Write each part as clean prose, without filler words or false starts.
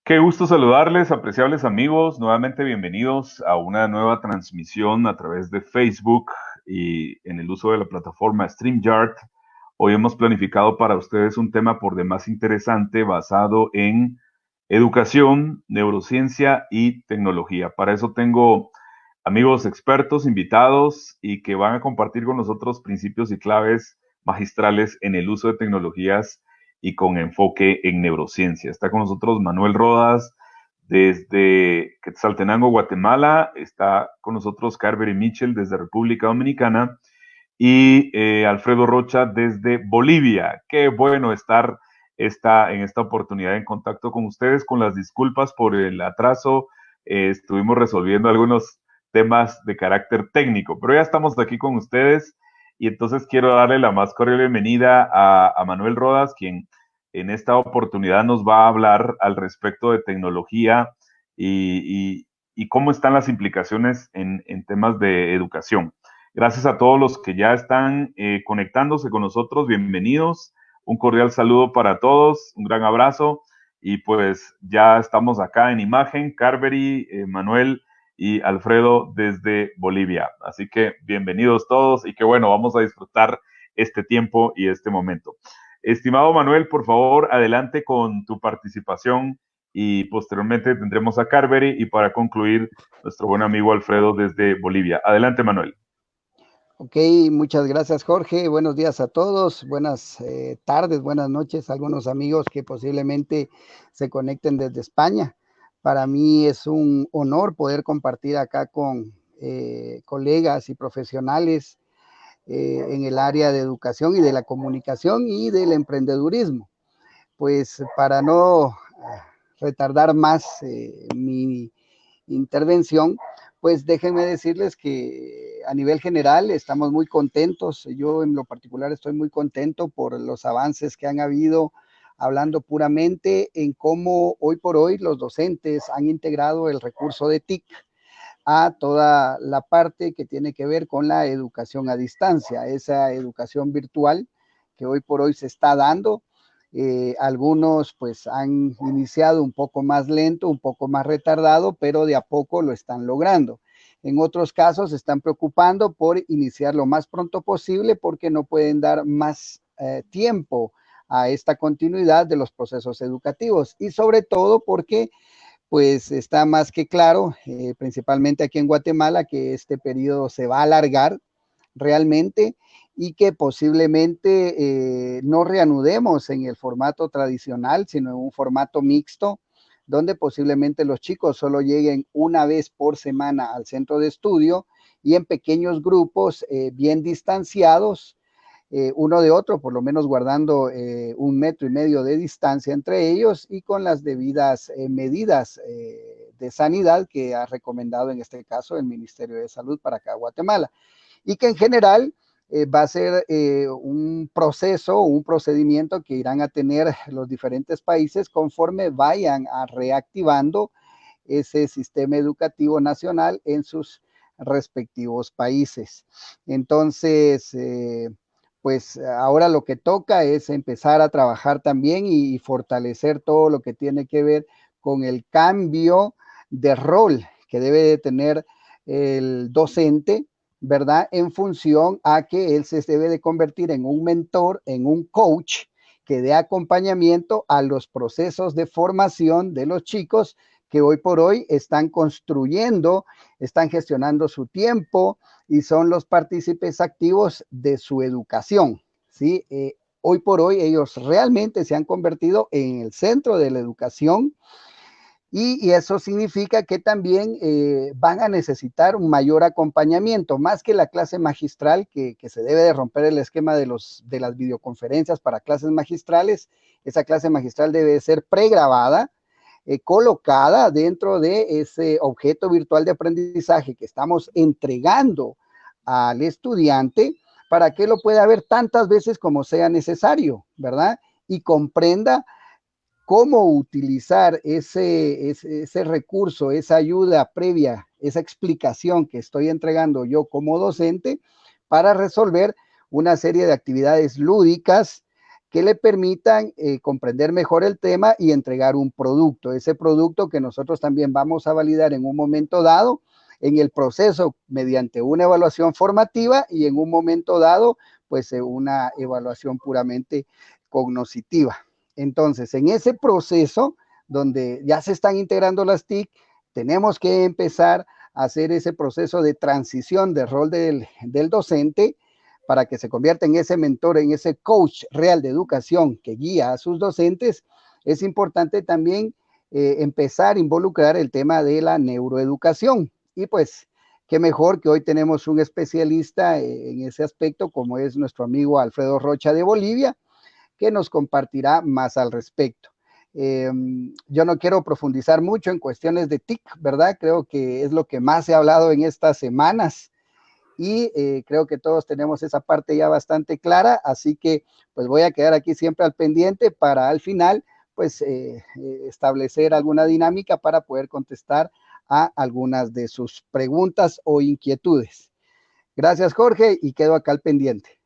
Qué gusto saludarles, apreciables amigos. Nuevamente bienvenidos a una nueva transmisión a través de Facebook y en el uso de la plataforma StreamYard. Hoy hemos planificado para ustedes un tema por demás interesante basado en educación, neurociencia y tecnología. Para eso tengo amigos expertos invitados y que van a compartir con nosotros principios y claves magistrales en el uso de tecnologías y con enfoque en neurociencia. Está con nosotros Manuel Rodas desde Quetzaltenango, Guatemala. Está con nosotros Carver Mitchell desde República Dominicana y Alfredo Rocha desde Bolivia. Qué bueno estar en esta oportunidad en contacto con ustedes, con las disculpas por el atraso. Estuvimos resolviendo algunos temas de carácter técnico, pero ya estamos aquí con ustedes y entonces quiero darle la más cordial bienvenida a Manuel Rodas, quien en esta oportunidad nos va a hablar al respecto de tecnología y cómo están las implicaciones en temas de educación. Gracias a todos los que ya están conectándose con nosotros. Bienvenidos. Un cordial saludo para todos. Un gran abrazo. Y pues ya estamos acá en imagen. Carvery, Manuel y Alfredo desde Bolivia. Así que bienvenidos todos y que bueno, vamos a disfrutar este tiempo y este momento. Estimado Manuel, por favor, adelante con tu participación y posteriormente tendremos a Carvery y para concluir, nuestro buen amigo Alfredo desde Bolivia. Adelante, Manuel. Ok, muchas gracias Jorge, buenos días a todos, buenas tardes, buenas noches a algunos amigos que posiblemente se conecten desde España. Para mí es un honor poder compartir acá con colegas y profesionales en el área de educación y de la comunicación y del emprendedurismo. Pues para no retardar más mi intervención, pues déjenme decirles que a nivel general estamos muy contentos. Yo en lo particular estoy muy contento por los avances que han habido, hablando puramente en cómo hoy por hoy los docentes han integrado el recurso de TIC a toda la parte que tiene que ver con la educación a distancia, esa educación virtual que hoy por hoy se está dando. Algunos pues han iniciado un poco más lento, un poco más retardado, pero de a poco lo están logrando. En otros casos se están preocupando por iniciar lo más pronto posible porque no pueden dar más tiempo a esta continuidad de los procesos educativos y sobre todo porque pues está más que claro, principalmente aquí en Guatemala, que este periodo se va a alargar realmente y que posiblemente no reanudemos en el formato tradicional, sino en un formato mixto, donde posiblemente los chicos solo lleguen una vez por semana al centro de estudio y en pequeños grupos bien distanciados uno de otro, por lo menos guardando 1,5 metros de distancia entre ellos y con las debidas medidas de sanidad que ha recomendado en este caso el Ministerio de Salud para acá Guatemala. Y que en general va a ser un proceso, un procedimiento que irán a tener los diferentes países conforme vayan a reactivando ese sistema educativo nacional en sus respectivos países. Entonces, pues ahora lo que toca es empezar a trabajar también y fortalecer todo lo que tiene que ver con el cambio de rol que debe de tener el docente, ¿verdad? En función a que él se debe de convertir en un mentor, en un coach que dé acompañamiento a los procesos de formación de los chicos que hoy por hoy están construyendo, están gestionando su tiempo y son los partícipes activos de su educación, ¿sí? Hoy por hoy ellos realmente se han convertido en el centro de la educación y eso significa que también van a necesitar un mayor acompañamiento, más que la clase magistral, que se debe de romper el esquema de las videoconferencias para clases magistrales. Esa clase magistral debe de ser pregrabada, colocada dentro de ese objeto virtual de aprendizaje que estamos entregando al estudiante para que lo pueda ver tantas veces como sea necesario, ¿verdad? Y comprenda cómo utilizar ese recurso, esa ayuda previa, esa explicación que estoy entregando yo como docente para resolver una serie de actividades lúdicas que le permitan comprender mejor el tema y entregar un producto. Ese producto que nosotros también vamos a validar en un momento dado, en el proceso mediante una evaluación formativa y en un momento dado, pues una evaluación puramente cognoscitiva. Entonces, en ese proceso donde ya se están integrando las TIC, tenemos que empezar a hacer ese proceso de transición del rol del docente para que se convierta en ese mentor, en ese coach real de educación que guía a sus docentes. Es importante también empezar a involucrar el tema de la neuroeducación. Y pues, qué mejor que hoy tenemos un especialista en ese aspecto, como es nuestro amigo Alfredo Rocha de Bolivia, que nos compartirá más al respecto. Yo no quiero profundizar mucho en cuestiones de TIC, ¿verdad? Creo que es lo que más se ha hablado en estas semanas y creo que todos tenemos esa parte ya bastante clara, así que pues voy a quedar aquí siempre al pendiente para al final pues establecer alguna dinámica para poder contestar a algunas de sus preguntas o inquietudes. Gracias, Jorge, y quedo acá al pendiente.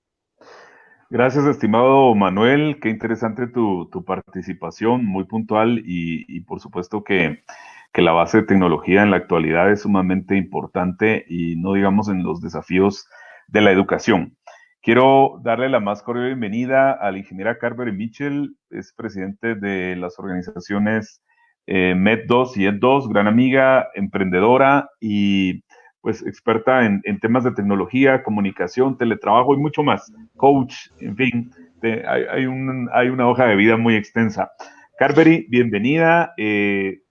Gracias, estimado Manuel. Qué interesante tu participación, muy puntual y por supuesto que la base de tecnología en la actualidad es sumamente importante y no digamos en los desafíos de la educación. Quiero darle la más cordial bienvenida a la ingeniera Carver Mitchell, es presidente de las organizaciones MED2 y ED2, gran amiga, emprendedora y pues experta en temas de tecnología, comunicación, teletrabajo y mucho más, coach, en fin, hay una hoja de vida muy extensa. Carvery, bienvenida,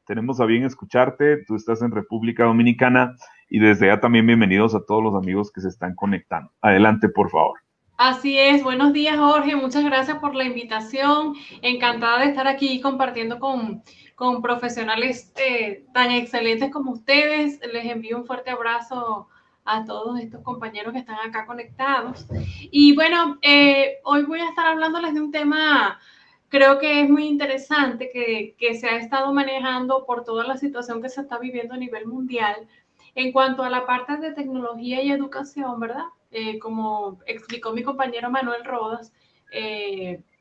tenemos a bien escucharte, tú estás en República Dominicana y desde allá también bienvenidos a todos los amigos que se están conectando. Adelante, por favor. Así es, buenos días Jorge, muchas gracias por la invitación, encantada de estar aquí compartiendo con profesionales tan excelentes como ustedes, les envío un fuerte abrazo a todos estos compañeros que están acá conectados. Y bueno, hoy voy a estar hablándoles de un tema, creo que es muy interesante, que se ha estado manejando por toda la situación que se está viviendo a nivel mundial en cuanto a la parte de tecnología y educación, ¿verdad? Como explicó mi compañero Manuel Rodas,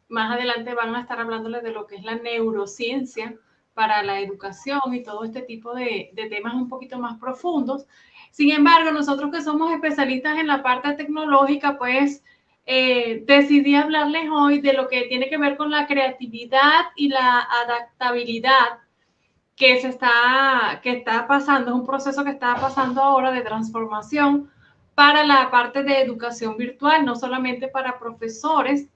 más adelante van a estar hablándoles de lo que es la neurociencia para la educación y todo este tipo de temas un poquito más profundos. Sin embargo, nosotros que somos especialistas en la parte tecnológica, pues decidí hablarles hoy de lo que tiene que ver con la creatividad y la adaptabilidad que está pasando, es un proceso que está pasando ahora de transformación para la parte de educación virtual, no solamente para profesores,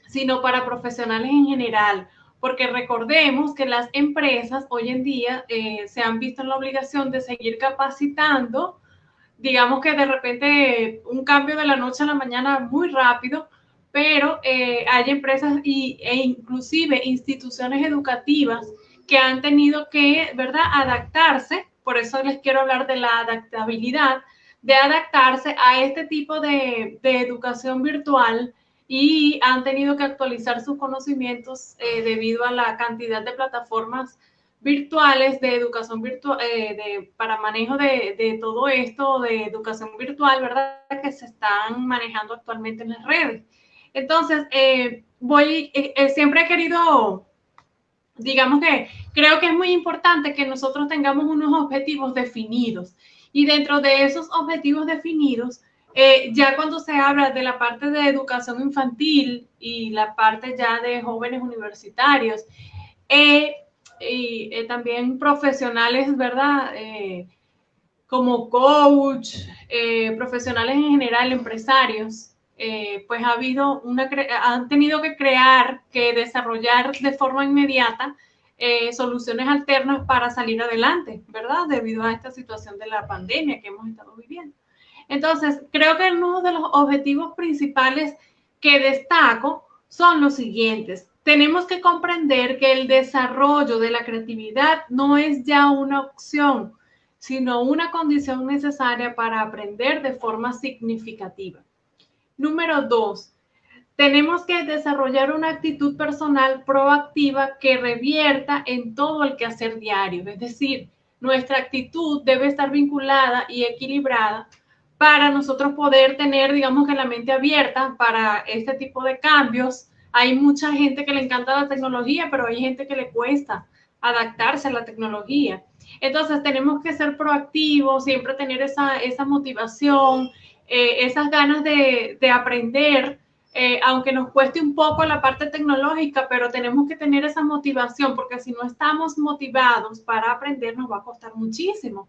sino para profesionales en general, porque recordemos que las empresas hoy en día se han visto en la obligación de seguir capacitando, digamos que de repente un cambio de la noche a la mañana muy rápido, pero hay empresas e inclusive instituciones educativas que han tenido que, ¿verdad?, adaptarse, por eso les quiero hablar de la adaptabilidad, de adaptarse a este tipo de educación virtual y han tenido que actualizar sus conocimientos debido a la cantidad de plataformas virtuales de educación virtual, para manejo de todo esto de educación virtual, ¿verdad?, que se están manejando actualmente en las redes. Entonces, siempre he querido, digamos que creo que es muy importante que nosotros tengamos unos objetivos definidos y dentro de esos objetivos definidos, ya cuando se habla de la parte de educación infantil y la parte ya de jóvenes universitarios, y también profesionales, ¿verdad? Como coach, profesionales en general, empresarios, pues han tenido que desarrollar de forma inmediata soluciones alternas para salir adelante, ¿verdad? Debido a esta situación de la pandemia que hemos estado viviendo. Entonces, creo que uno de los objetivos principales que destaco son los siguientes. Tenemos que comprender que el desarrollo de la creatividad no es ya una opción, sino una condición necesaria para aprender de forma significativa. Número 2, tenemos que desarrollar una actitud personal proactiva que revierta en todo el quehacer diario. Es decir, nuestra actitud debe estar vinculada y equilibrada para nosotros poder tener, digamos que la mente abierta para este tipo de cambios, Hay mucha gente que le encanta la tecnología, pero hay gente que le cuesta adaptarse a la tecnología. Entonces tenemos que ser proactivos, siempre tener esa motivación, esas ganas de aprender, aunque nos cueste un poco la parte tecnológica, pero tenemos que tener esa motivación, porque si no estamos motivados para aprender, nos va a costar muchísimo.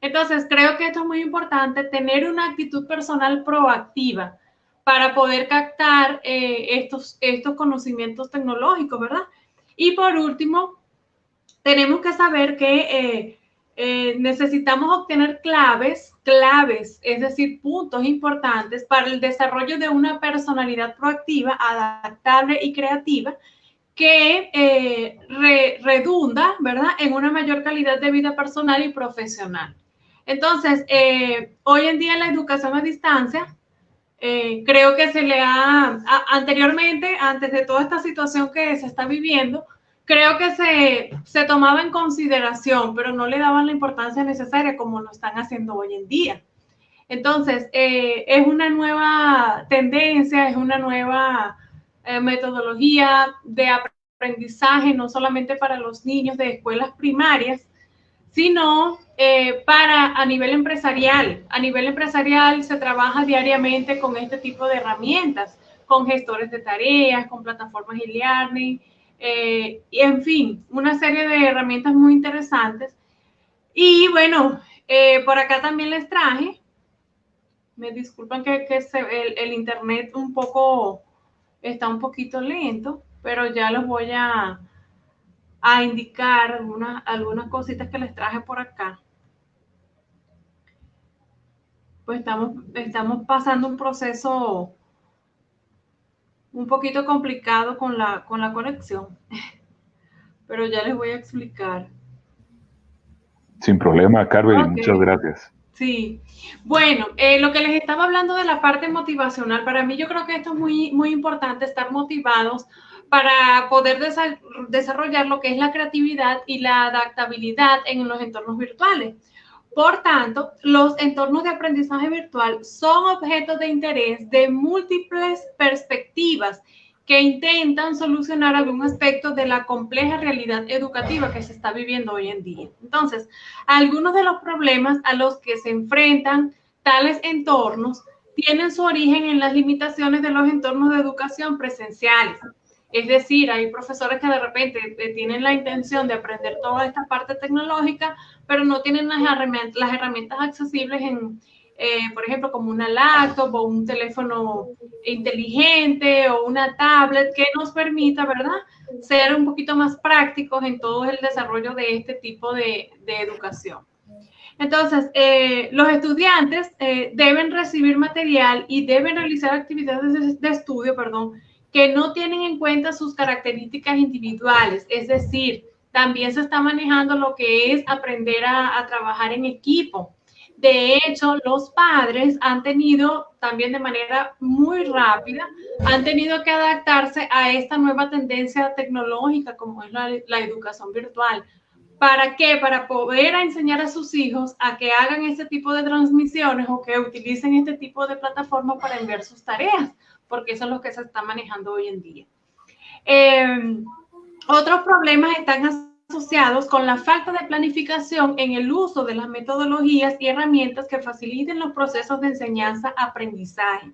Entonces, creo que esto es muy importante, tener una actitud personal proactiva para poder captar estos conocimientos tecnológicos, ¿verdad? Y por último, tenemos que saber que necesitamos obtener claves, es decir, puntos importantes para el desarrollo de una personalidad proactiva, adaptable y creativa que redunda, ¿verdad?, en una mayor calidad de vida personal y profesional. Entonces, hoy en día la educación a distancia, creo que se le anteriormente, antes de toda esta situación que se está viviendo, creo que se tomaba en consideración, pero no le daban la importancia necesaria como lo están haciendo hoy en día. Entonces, es una nueva tendencia, es una nueva metodología de aprendizaje, no solamente para los niños de escuelas primarias, sino a nivel empresarial. A nivel empresarial se trabaja diariamente con este tipo de herramientas, con gestores de tareas, con plataformas e-learning, y en fin, una serie de herramientas muy interesantes. Y bueno, por acá también les traje, me disculpan que el internet está un poquito lento, pero ya los voy a indicar algunas cositas que les traje por acá. Pues estamos pasando un proceso un poquito complicado con la conexión, pero ya les voy a explicar. Sin problema, Carver, okay. Muchas gracias. Sí, bueno, lo que les estaba hablando de la parte motivacional, para mí yo creo que esto es muy, muy importante, estar motivados para poder desarrollar lo que es la creatividad y la adaptabilidad en los entornos virtuales. Por tanto, los entornos de aprendizaje virtual son objetos de interés de múltiples perspectivas que intentan solucionar algún aspecto de la compleja realidad educativa que se está viviendo hoy en día. Entonces, algunos de los problemas a los que se enfrentan tales entornos tienen su origen en las limitaciones de los entornos de educación presenciales. Es decir, hay profesores que de repente tienen la intención de aprender toda esta parte tecnológica, pero no tienen las herramientas accesibles por ejemplo, como una laptop o un teléfono inteligente o una tablet que nos permita, ¿verdad?, ser un poquito más prácticos en todo el desarrollo de este tipo de educación. Entonces, los estudiantes deben recibir material y deben realizar actividades de estudio, que no tienen en cuenta sus características individuales, es decir, también se está manejando lo que es aprender a trabajar en equipo. De hecho, los padres han tenido también de manera muy rápida, han tenido que adaptarse a esta nueva tendencia tecnológica como es la educación virtual. ¿Para qué? Para poder enseñar a sus hijos a que hagan este tipo de transmisiones o que utilicen este tipo de plataformas para enviar sus tareas, porque eso es lo que se está manejando hoy en día. Otros problemas están asociados con la falta de planificación en el uso de las metodologías y herramientas que faciliten los procesos de enseñanza-aprendizaje.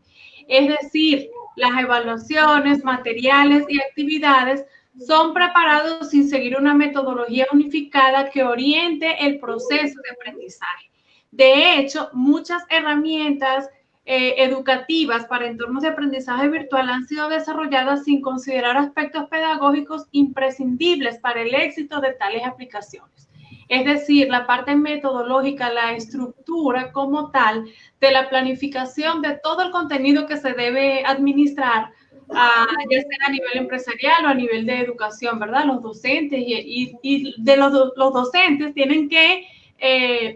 Es decir, las evaluaciones, materiales y actividades son preparados sin seguir una metodología unificada que oriente el proceso de aprendizaje. De hecho, muchas herramientas educativas para entornos de aprendizaje virtual han sido desarrolladas sin considerar aspectos pedagógicos imprescindibles para el éxito de tales aplicaciones. Es decir, la parte metodológica, la estructura como tal de la planificación de todo el contenido que se debe administrar, ya sea a nivel empresarial o a nivel de educación, ¿verdad? Los docentes y de los docentes tienen que,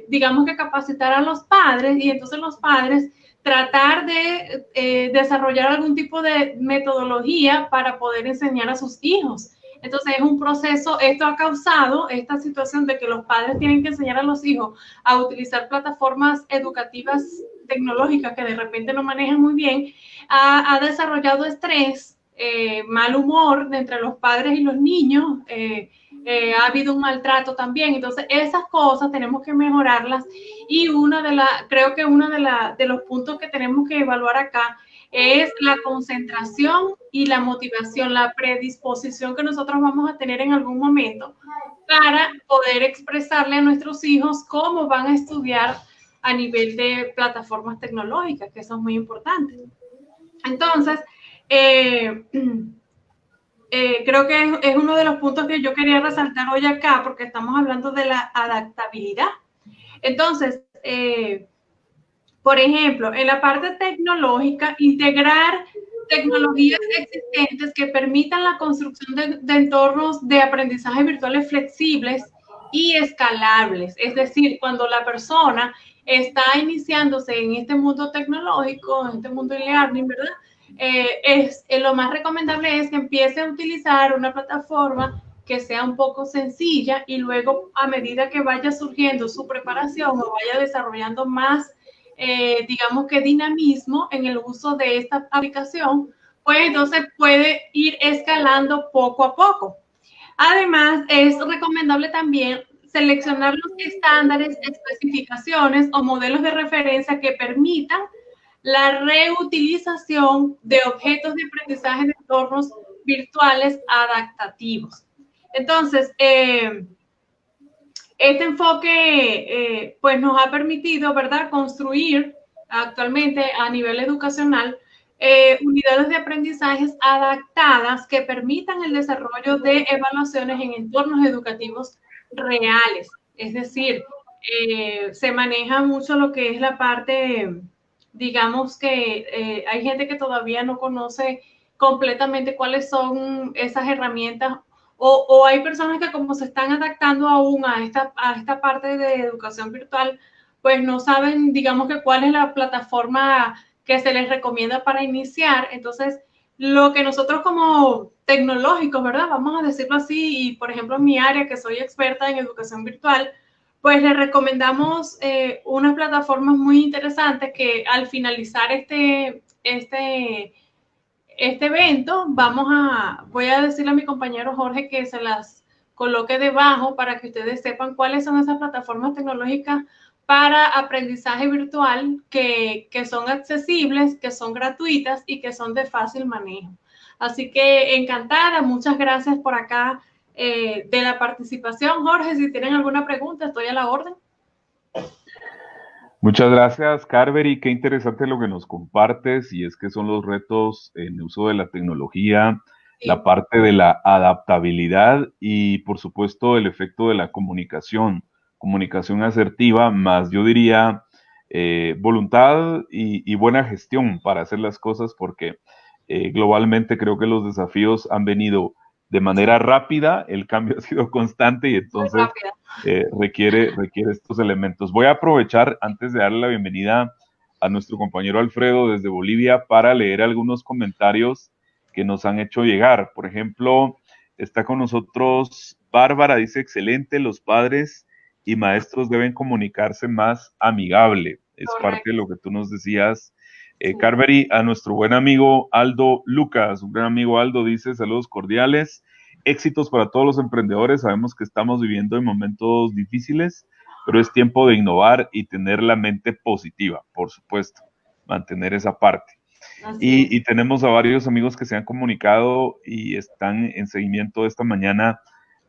digamos que capacitar a los padres y entonces los padres tratar de desarrollar algún tipo de metodología para poder enseñar a sus hijos. Entonces es un proceso, esto ha causado esta situación de que los padres tienen que enseñar a los hijos a utilizar plataformas educativas tecnológicas que de repente no manejan muy bien, ha desarrollado estrés mal humor entre los padres y los niños, ha habido un maltrato también. Entonces, esas cosas tenemos que mejorarlas, y creo que uno de los puntos que tenemos que evaluar acá es la concentración y la motivación, la predisposición que nosotros vamos a tener en algún momento para poder expresarle a nuestros hijos cómo van a estudiar a nivel de plataformas tecnológicas, que eso es muy importante. Entonces, creo que es uno de los puntos que yo quería resaltar hoy acá, porque estamos hablando de la adaptabilidad. Entonces, por ejemplo, en la parte tecnológica, integrar tecnologías existentes que permitan la construcción de entornos de aprendizaje virtuales flexibles y escalables. Es decir, cuando la persona está iniciándose en este mundo tecnológico, en este mundo de learning, ¿verdad? Lo más recomendable es que empiece a utilizar una plataforma que sea un poco sencilla, y luego, a medida que vaya surgiendo su preparación o vaya desarrollando más, digamos que dinamismo en el uso de esta aplicación, pues entonces puede ir escalando poco a poco. Además, es recomendable también seleccionar los estándares, especificaciones o modelos de referencia que permitan la reutilización de objetos de aprendizaje en entornos virtuales adaptativos. Entonces, este enfoque pues nos ha permitido, ¿verdad?, construir actualmente a nivel educacional unidades de aprendizajes adaptadas que permitan el desarrollo de evaluaciones en entornos educativos reales. Es decir, se maneja mucho lo que es la parte, digamos que hay gente que todavía no conoce completamente cuáles son esas herramientas, o hay personas que, como se están adaptando aún a esta parte de educación virtual, pues no saben, digamos, que cuál es la plataforma que se les recomienda para iniciar. Entonces, lo que nosotros como tecnológicos, ¿verdad?, vamos a decirlo así, y por ejemplo en mi área, que soy experta en educación virtual, pues les recomendamos unas plataformas muy interesantes que al finalizar este evento voy a decirle a mi compañero Jorge que se las coloque debajo para que ustedes sepan cuáles son esas plataformas tecnológicas para aprendizaje virtual que son accesibles, que son gratuitas y que son de fácil manejo. Así que encantada, muchas gracias por acá de la participación. Jorge, si tienen alguna pregunta, estoy a la orden. Muchas gracias, Carvery. Qué interesante lo que nos compartes, y es que son los retos en el uso de la tecnología, sí, la parte de la adaptabilidad y, por supuesto, el efecto de la comunicación asertiva, más yo diría voluntad y buena gestión para hacer las cosas, porque globalmente creo que los desafíos han venido de manera rápida, el cambio ha sido constante y entonces requiere estos elementos. Voy a aprovechar, antes de darle la bienvenida a nuestro compañero Alfredo desde Bolivia, para leer algunos comentarios que nos han hecho llegar. Por ejemplo, está con nosotros Bárbara, dice: excelente, los padres y maestros deben comunicarse más amigable. Es correcto, parte de lo que tú nos decías, Carvery. A nuestro buen amigo Aldo Lucas, un gran amigo Aldo, dice: saludos cordiales, éxitos para todos los emprendedores. Sabemos que estamos viviendo en momentos difíciles, pero es tiempo de innovar y tener la mente positiva, por supuesto, mantener esa parte. Y tenemos a varios amigos que se han comunicado y están en seguimiento esta mañana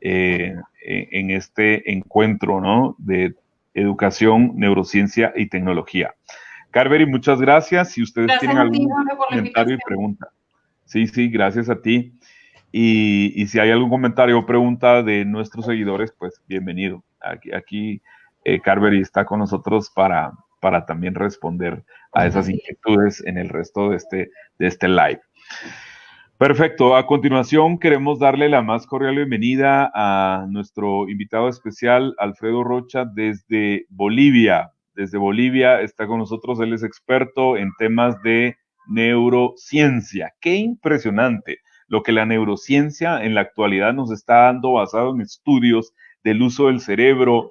en este encuentro, ¿no?, de educación, neurociencia y tecnología. Carvery, muchas gracias. Si ustedes tienen algún comentario y pregunta. Sí, gracias a ti. Y si hay algún comentario o pregunta de nuestros seguidores, pues bienvenido. Aquí Carvery está con nosotros para también responder a esas inquietudes en el resto de este live. Perfecto. A continuación queremos darle la más cordial bienvenida a nuestro invitado especial, Alfredo Rocha, desde Bolivia. Desde Bolivia está con nosotros. Él es experto en temas de neurociencia. ¡Qué impresionante lo que la neurociencia en la actualidad nos está dando, basado en estudios del uso del cerebro,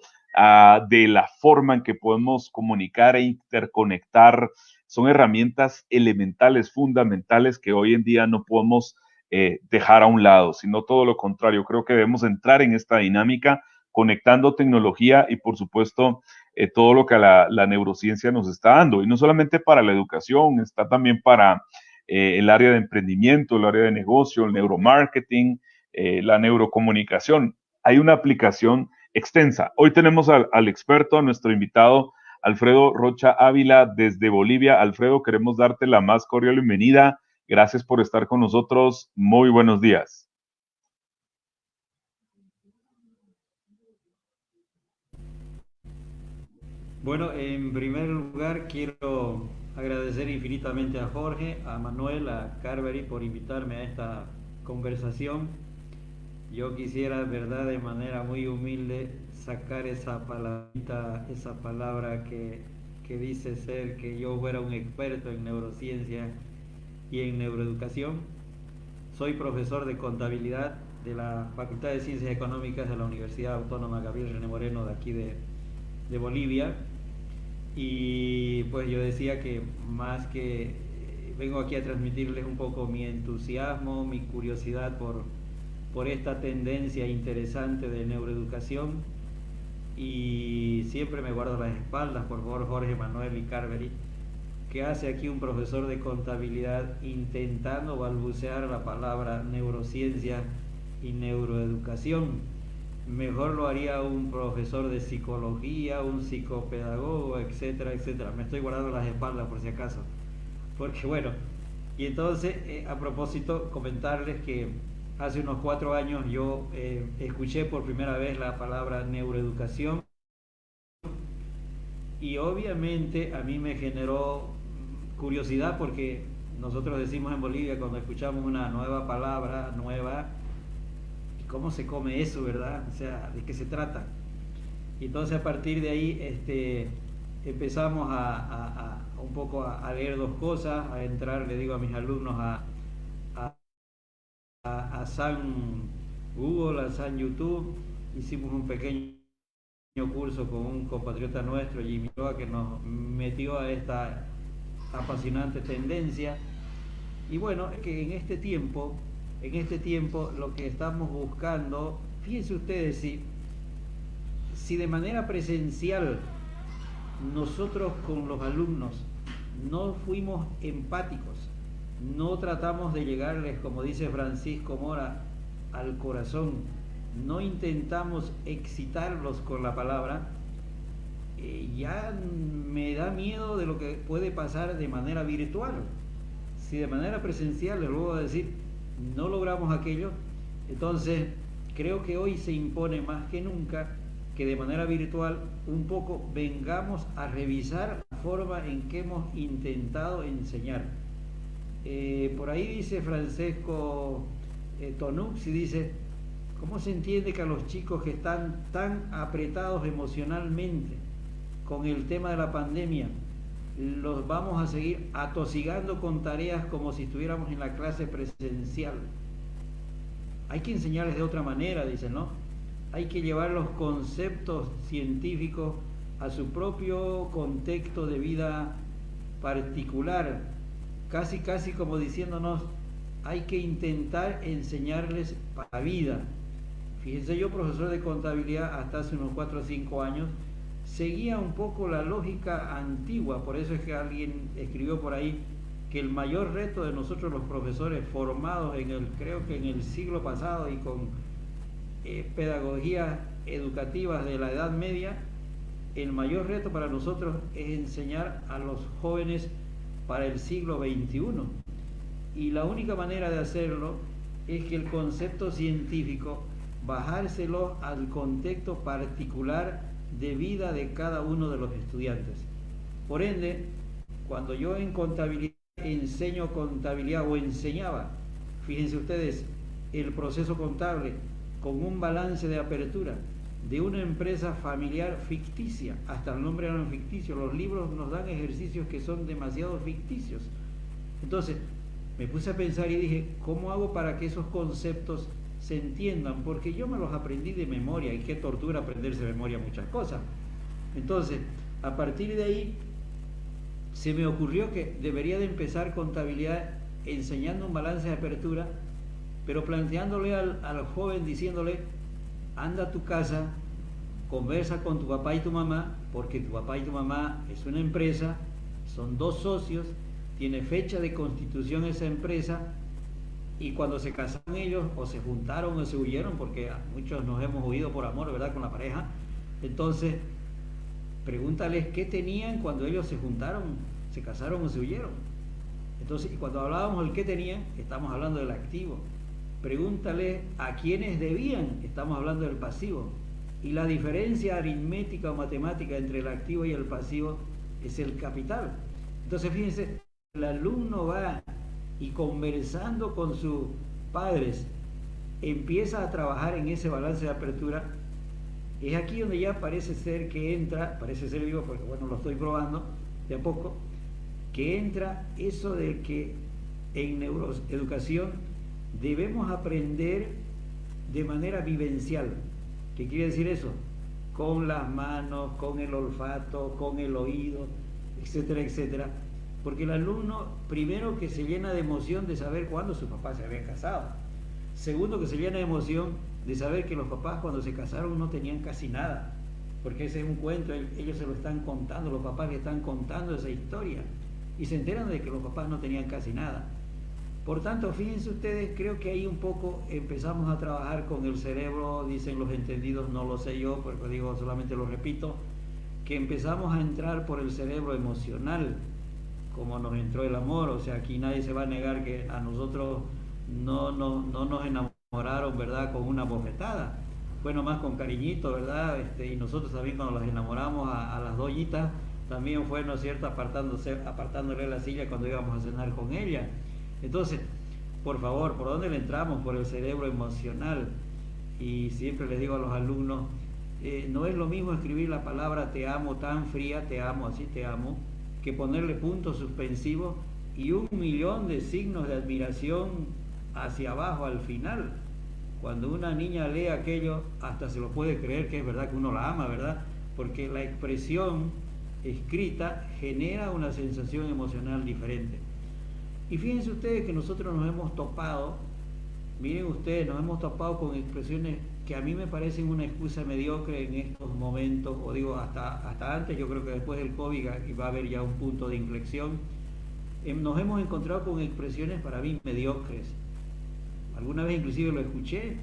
de la forma en que podemos comunicar e interconectar! Son herramientas elementales, fundamentales, que hoy en día no podemos dejar a un lado, sino todo lo contrario. Creo que debemos entrar en esta dinámica conectando tecnología y, por supuesto, todo lo que la neurociencia nos está dando. Y no solamente para la educación, está también para el área de emprendimiento, el área de negocio, el neuromarketing, la neurocomunicación. Hay una aplicación extensa. Hoy tenemos al experto, a nuestro invitado, Alfredo Rocha Ávila, desde Bolivia. Alfredo, queremos darte la más cordial bienvenida. Gracias por estar con nosotros. Muy buenos días. Bueno, en primer lugar quiero agradecer infinitamente a Jorge, a Manuel, a Carvery por invitarme a esta conversación. Yo quisiera, verdad, de manera muy humilde, sacar esa palabrita, esa palabra que dice ser que yo fuera un experto en neurociencia y en neuroeducación. Soy profesor de contabilidad de la Facultad de Ciencias Económicas de la Universidad Autónoma Gabriel René Moreno de aquí de Bolivia. Y pues yo decía que más que vengo aquí a transmitirles un poco mi entusiasmo, mi curiosidad por esta tendencia interesante de neuroeducación, y siempre me guardo las espaldas, por favor, Jorge, Manuel y Carvery, ¿qué hace aquí un profesor de contabilidad intentando balbucear la palabra neurociencia y neuroeducación? Mejor lo haría un profesor de psicología, un psicopedagogo, etcétera, etcétera. Me estoy guardando las espaldas por si acaso. Porque bueno, y entonces a propósito comentarles que hace unos 4 años yo escuché por primera vez la palabra neuroeducación, y obviamente a mí me generó curiosidad, porque nosotros decimos en Bolivia cuando escuchamos una nueva palabra, nueva, ¿cómo se come eso, verdad? O sea, ¿de qué se trata? Y entonces a partir de ahí empezamos un poco a leer dos cosas, a entrar, le digo a mis alumnos, a San Google, a San YouTube. Hicimos un pequeño curso con un compatriota nuestro, Jimmy Roa, que nos metió a esta apasionante tendencia. Y bueno, que en este tiempo lo que estamos buscando, fíjense ustedes, si de manera presencial nosotros con los alumnos no fuimos empáticos, no tratamos de llegarles, como dice Francisco Mora, al corazón, no intentamos excitarlos con la palabra, ya me da miedo de lo que puede pasar de manera virtual. Si de manera presencial, les voy a decir, no logramos aquello, entonces creo que hoy se impone más que nunca que de manera virtual un poco vengamos a revisar la forma en que hemos intentado enseñar. Por ahí dice Francesco Tonux, y dice, ¿cómo se entiende que a los chicos que están tan apretados emocionalmente con el tema de la pandemia los vamos a seguir atosigando con tareas como si estuviéramos en la clase presencial? Hay que enseñarles de otra manera, dicen, ¿no? Hay que llevar los conceptos científicos a su propio contexto de vida particular, casi como diciéndonos, hay que intentar enseñarles para vida. Fíjense, yo, profesor de contabilidad hasta hace unos 4 o 5 años, seguía un poco la lógica antigua. Por eso es que alguien escribió por ahí que el mayor reto de nosotros los profesores formados creo que en el siglo pasado y con pedagogías educativas de la Edad Media, el mayor reto para nosotros es enseñar a los jóvenes para el siglo XXI. Y la única manera de hacerlo es que el concepto científico, bajárselo al contexto particular de vida de cada uno de los estudiantes. Por ende, cuando yo en contabilidad enseño contabilidad o enseñaba, fíjense ustedes, el proceso contable con un balance de apertura de una empresa familiar ficticia, hasta el nombre era ficticio, los libros nos dan ejercicios que son demasiado ficticios. Entonces me puse a pensar y dije, ¿cómo hago para que esos conceptos se entiendan? Porque yo me los aprendí de memoria, y qué tortura aprenderse de memoria muchas cosas. Entonces, a partir de ahí se me ocurrió que debería de empezar contabilidad enseñando un balance de apertura pero planteándole al joven, diciéndole, anda a tu casa, conversa con tu papá y tu mamá, porque tu papá y tu mamá es una empresa, son dos socios, tiene fecha de constitución esa empresa, y cuando se casaron ellos, o se juntaron o se huyeron, porque muchos nos hemos huido por amor, ¿verdad?, con la pareja. Entonces, pregúntales qué tenían cuando ellos se juntaron, se casaron o se huyeron. Entonces, y cuando hablábamos del qué tenían, estamos hablando del activo. Pregúntale a quiénes debían, estamos hablando del pasivo. Y la diferencia aritmética o matemática entre el activo y el pasivo es el capital. Entonces, fíjense, el alumno va y conversando con sus padres empieza a trabajar en ese balance de apertura. Es aquí donde ya parece ser que entra, parece ser, digo, porque bueno, lo estoy probando de a poco, que entra eso de que en neuroeducación debemos aprender de manera vivencial. ¿Qué quiere decir eso? Con las manos, con el olfato, con el oído, etcétera, etcétera. Porque el alumno, primero, que se llena de emoción de saber cuándo sus papás se habían casado. Segundo, que se llena de emoción de saber que los papás cuando se casaron no tenían casi nada. Porque ese es un cuento, ellos se lo están contando, los papás le están contando esa historia. Y se enteran de que los papás no tenían casi nada. Por tanto, fíjense ustedes, creo que ahí un poco empezamos a trabajar con el cerebro, dicen los entendidos, no lo sé yo, porque digo, solamente lo repito, que empezamos a entrar por el cerebro emocional, como nos entró el amor. O sea, aquí nadie se va a negar que a nosotros no nos enamoraron, ¿verdad?, con una bofetada, fue nomás con cariñito, ¿verdad? Y nosotros también cuando las enamoramos a las doñitas, también fue, ¿no es cierto?, apartándole la silla cuando íbamos a cenar con ella. Entonces, por favor, ¿por dónde le entramos? Por el cerebro emocional. Y siempre les digo a los alumnos, no es lo mismo escribir la palabra te amo tan fría, te amo, así te amo, que ponerle puntos suspensivos y 1.000.000 de signos de admiración hacia abajo al final. Cuando una niña lee aquello, hasta se lo puede creer que es verdad que uno la ama, ¿verdad? Porque la expresión escrita genera una sensación emocional diferente. Y fíjense ustedes que nosotros nos hemos topado, miren ustedes, nos hemos topado con expresiones que a mí me parecen una excusa mediocre en estos momentos, o digo, hasta antes. Yo creo que después del COVID va a haber ya un punto de inflexión. Nos hemos encontrado con expresiones para mí mediocres. Alguna vez inclusive lo escuché,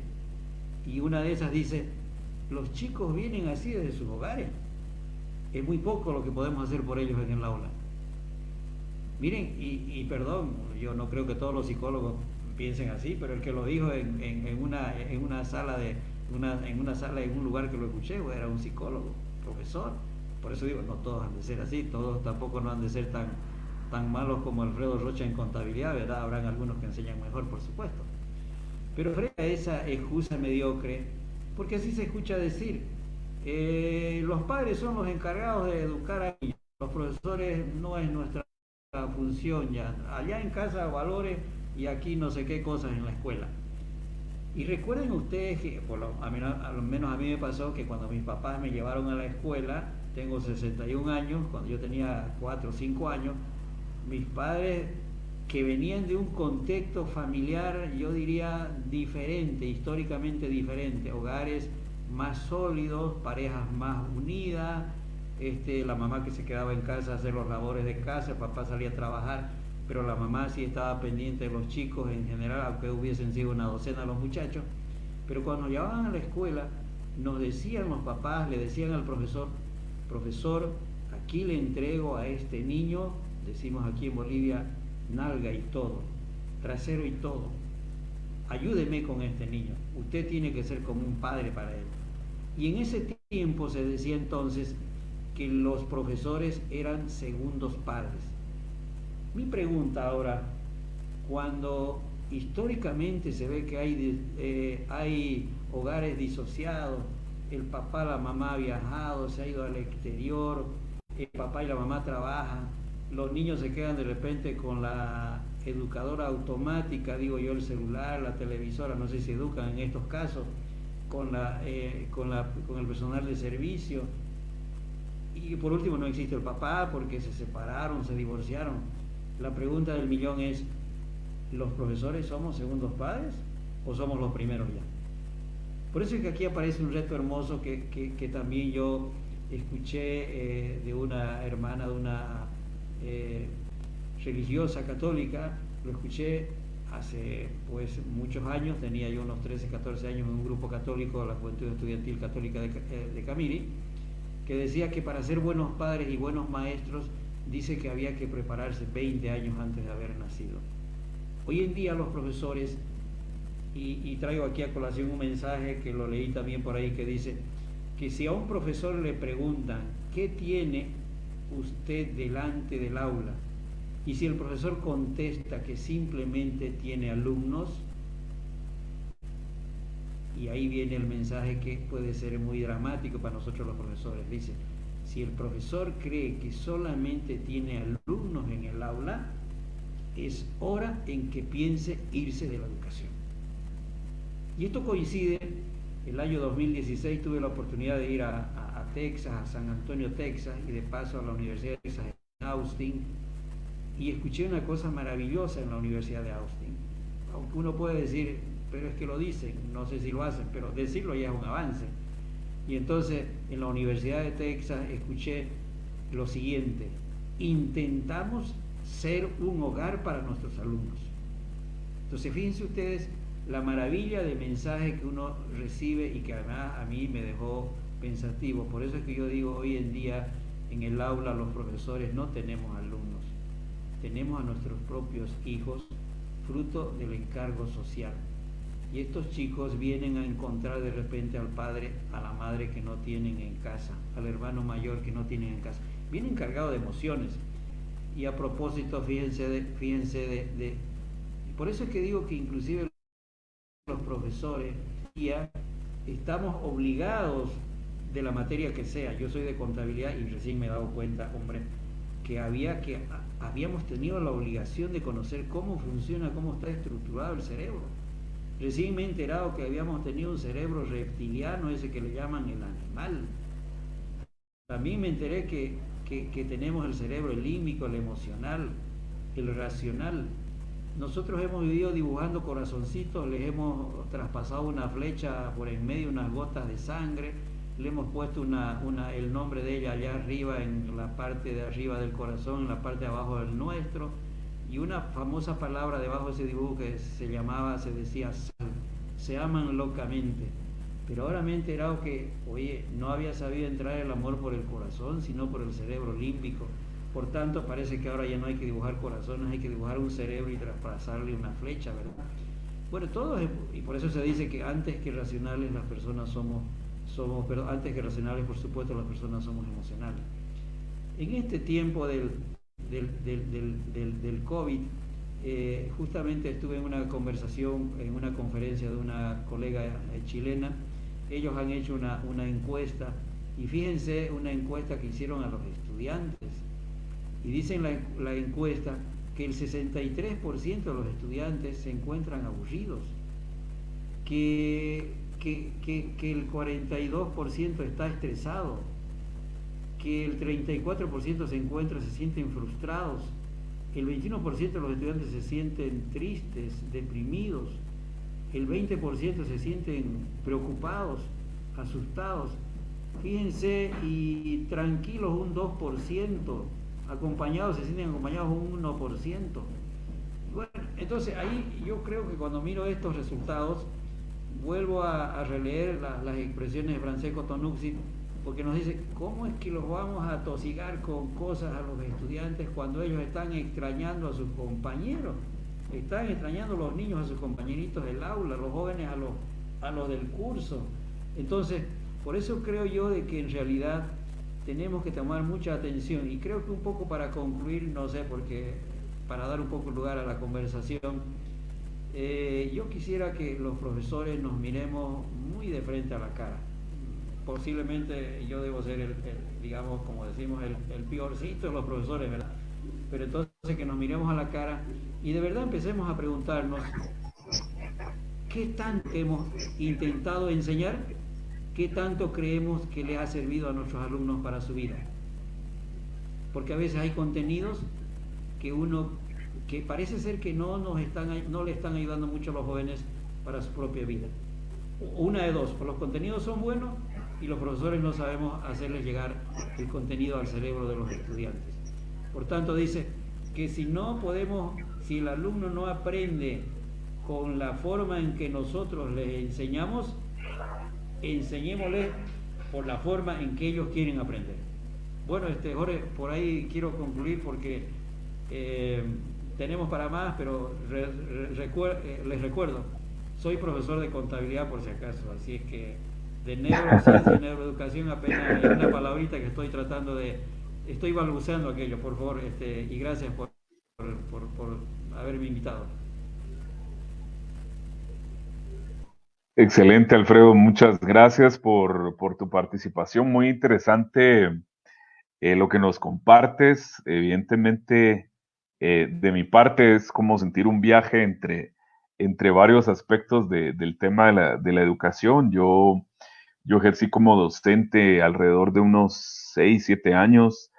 y una de esas dice, los chicos vienen así desde sus hogares, es muy poco lo que podemos hacer por ellos en el aula. Miren, y perdón, yo no creo que todos los psicólogos piensen así, pero el que lo dijo en una sala en un lugar que lo escuché, era un psicólogo, profesor. Por eso digo, no todos han de ser así, todos tampoco no han de ser tan malos como Alfredo Rocha en contabilidad, ¿verdad? Habrán algunos que enseñan mejor, por supuesto. Pero frente a esa excusa mediocre, porque así se escucha decir, los padres son los encargados de educar a niños, los profesores no es nuestra función ya, allá en casa valores y aquí no sé qué cosas en la escuela. Y recuerden ustedes que, a lo menos a mí me pasó que cuando mis papás me llevaron a la escuela, tengo 61 años, cuando yo tenía 4 o 5 años, mis padres, que venían de un contexto familiar, yo diría diferente, históricamente diferente, hogares más sólidos, parejas más unidas, la mamá que se quedaba en casa a hacer los labores de casa, el papá salía a trabajar, pero la mamá sí estaba pendiente de los chicos en general, aunque hubiesen sido una docena los muchachos. Pero cuando llevaban a la escuela, nos decían los papás, le decían al profesor, profesor, aquí le entrego a este niño, decimos aquí en Bolivia, nalga y todo, trasero y todo, ayúdeme con este niño, usted tiene que ser como un padre para él. Y en ese tiempo se decía entonces que los profesores eran segundos padres. Mi pregunta ahora, cuando históricamente se ve que hay hogares disociados, el papá, la mamá ha viajado, se ha ido al exterior, el papá y la mamá trabajan, los niños se quedan de repente con la educadora automática, digo yo, el celular, la televisora, no sé si educan en estos casos, con el personal de servicio. Y por último no existe el papá porque se separaron, se divorciaron. La pregunta del millón es, ¿los profesores somos segundos padres? o somos los primeros ya. Por eso es que aquí aparece un reto hermoso que también yo escuché de una hermana, de una religiosa católica. Lo escuché hace pues muchos años, tenía yo unos 13, 14 años en un grupo católico de la Juventud Estudiantil Católica de Camiri, que decía que para ser buenos padres y buenos maestros, dice que había que prepararse 20 años antes de haber nacido. Hoy en día los profesores, y traigo aquí a colación un mensaje que lo leí también por ahí, que dice que si a un profesor le preguntan ¿qué tiene usted delante del aula? Y si el profesor contesta que simplemente tiene alumnos, y ahí viene el mensaje que puede ser muy dramático para nosotros los profesores. Dice, si el profesor cree que solamente tiene alumnos en el aula, es hora en que piense irse de la educación. Y esto coincide, el año 2016 tuve la oportunidad de ir a Texas, a San Antonio, Texas, y de paso a la Universidad de Texas en Austin, y escuché una cosa maravillosa en la Universidad de Austin. Aunque uno puede decir, pero es que lo dicen, no sé si lo hacen, pero decirlo ya es un avance. Y entonces en la Universidad de Texas escuché lo siguiente: intentamos ser un hogar para nuestros alumnos. Entonces fíjense ustedes la maravilla de mensaje que uno recibe y que además a mí me dejó pensativo. Por eso es que yo digo, hoy en día en el aula los profesores no tenemos alumnos, tenemos a nuestros propios hijos, fruto del encargo social. Y estos chicos vienen a encontrar de repente al padre, a la madre que no tienen en casa, al hermano mayor que no tienen en casa. Vienen cargados de emociones. Y a propósito, fíjense por eso es que digo que inclusive los profesores ya estamos obligados de la materia que sea. Yo soy de contabilidad y recién me he dado cuenta, hombre, que habíamos tenido la obligación de conocer cómo funciona, cómo está estructurado el cerebro. Recién me he enterado que habíamos tenido un cerebro reptiliano, ese que le llaman el animal. También me enteré que tenemos el cerebro límbico, el emocional, el racional. Nosotros hemos vivido dibujando corazoncitos, les hemos traspasado una flecha por en medio, unas gotas de sangre, le hemos puesto el nombre de ella allá arriba, en la parte de arriba del corazón, en la parte de abajo del nuestro, y una famosa palabra debajo de ese dibujo que se decía sal. Se aman locamente. Pero ahora me he enterado que, oye, no había sabido entrar el amor por el corazón, sino por el cerebro límbico. Por tanto, parece que ahora ya no hay que dibujar corazones, hay que dibujar un cerebro y traspasarle una flecha, ¿verdad? Bueno, y por eso se dice que antes que racionales las personas pero antes que racionales, por supuesto, las personas somos emocionales. En este tiempo del COVID, justamente estuve en una conversación, en una conferencia de una colega chilena. Ellos han hecho una encuesta, y fíjense, una encuesta que hicieron a los estudiantes, y dicen la encuesta que el 63% de los estudiantes se encuentran aburridos, que el 42% está estresado, que el 34% se sienten frustrados, el 21% de los estudiantes se sienten tristes, deprimidos, el 20% se sienten preocupados, asustados, fíjense, y tranquilos un 2%, se sienten acompañados un 1%. Bueno, entonces ahí yo creo que cuando miro estos resultados, vuelvo a releer las expresiones de Francesco Tonucci, porque nos dice, ¿cómo es que los vamos a atosigar con cosas a los estudiantes cuando ellos están extrañando a sus compañeros? Están extrañando los niños a sus compañeritos del aula, los jóvenes a los del curso. Entonces, por eso creo yo de que en realidad tenemos que tomar mucha atención, y creo que un poco para concluir, no sé, porque para dar un poco lugar a la conversación, yo quisiera que los profesores nos miremos muy de frente a la cara. Posiblemente yo debo ser digamos, como decimos, el peorcito de los profesores, ¿verdad? Pero entonces que nos miremos a la cara y de verdad empecemos a preguntarnos qué tanto hemos intentado enseñar, qué tanto creemos que le ha servido a nuestros alumnos para su vida. Porque a veces hay contenidos que parece ser que no le están ayudando mucho a los jóvenes, para su propia vida. Una de dos, o los contenidos son buenos y los profesores no sabemos hacerles llegar el contenido al cerebro de los estudiantes. Por tanto, dice que si el alumno no aprende con la forma en que nosotros les enseñamos, enseñémosles por la forma en que ellos quieren aprender. Bueno, Jorge, por ahí quiero concluir porque tenemos para más, pero les recuerdo, soy profesor de contabilidad por si acaso, así es que de neurociencia y neuroeducación apenas es una palabrita que estoy balbuceando aquello, por favor, y gracias por haberme invitado. Excelente, Alfredo, muchas gracias por tu participación, muy interesante lo que nos compartes. Evidentemente, de mi parte es como sentir un viaje entre varios aspectos del tema de la educación. Yo ejercí como docente alrededor de unos 6, 7 años